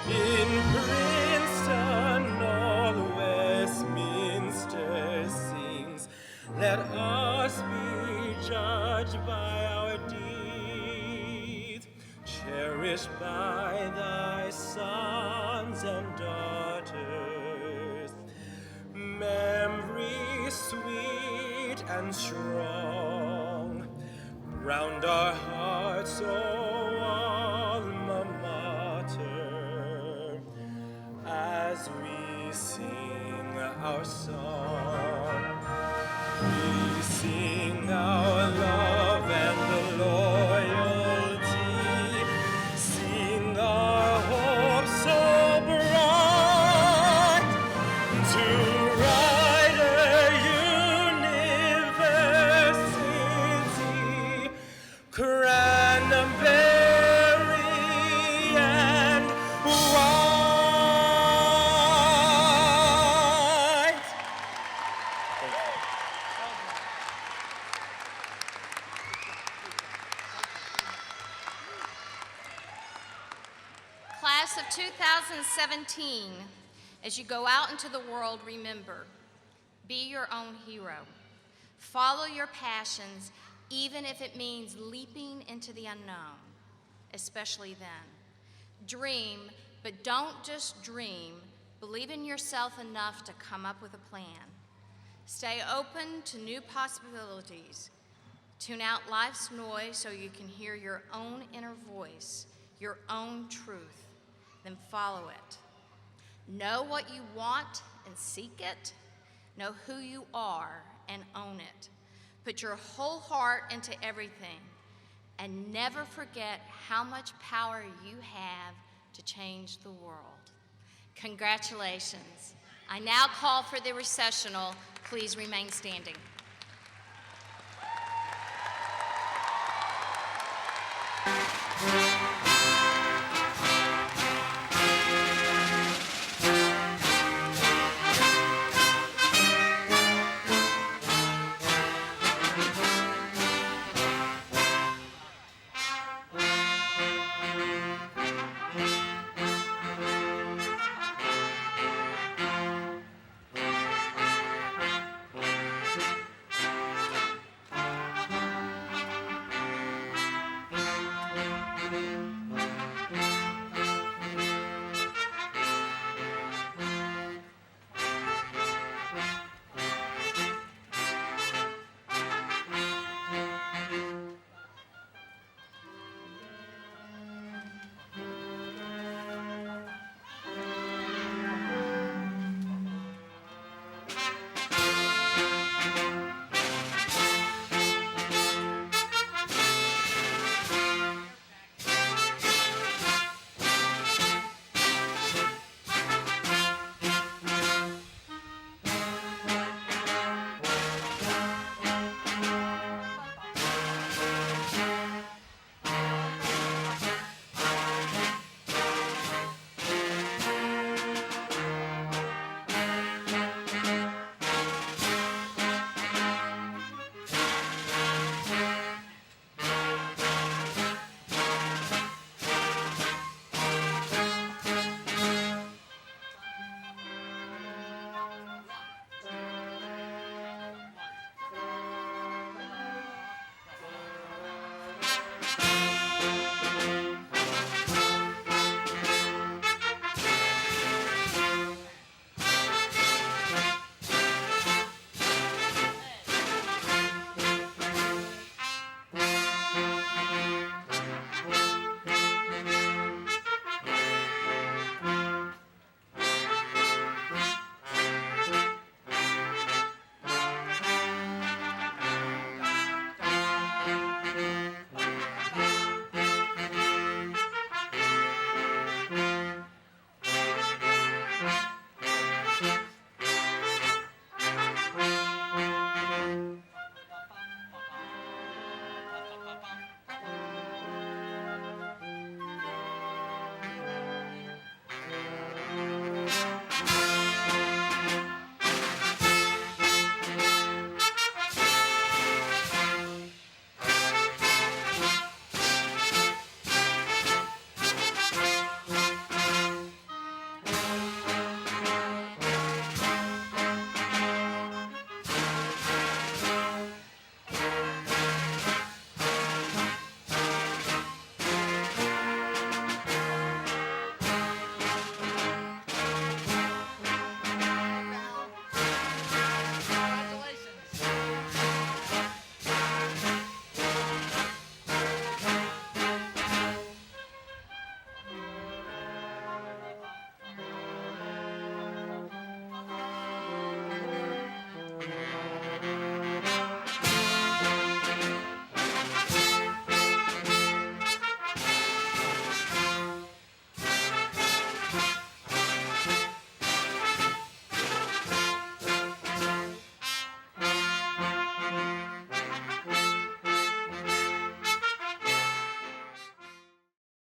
In Princeton, all Westminster sings, let us be judged by our deeds, cherished by thy sons and daughters. Memory sweet and strong, round our hearts, O alma mater, as we sing our song. We sing our love and loyalty, sing our hope so bright, to Rider University, Cranberry and White.
Class of 2017, as you go out into the world, remember, be your own hero. Follow your passions, even if it means leaping into the unknown, especially then. Dream, but don't just dream. Believe in yourself enough to come up with a plan. Stay open to new possibilities. Tune out life's noise so you can hear your own inner voice, your own truth, then follow it. Know what you want and seek it. Know who you are and own it. Put your whole heart into everything, and never forget how much power you have to change the world. Congratulations. I now call for the recessional. Please remain standing.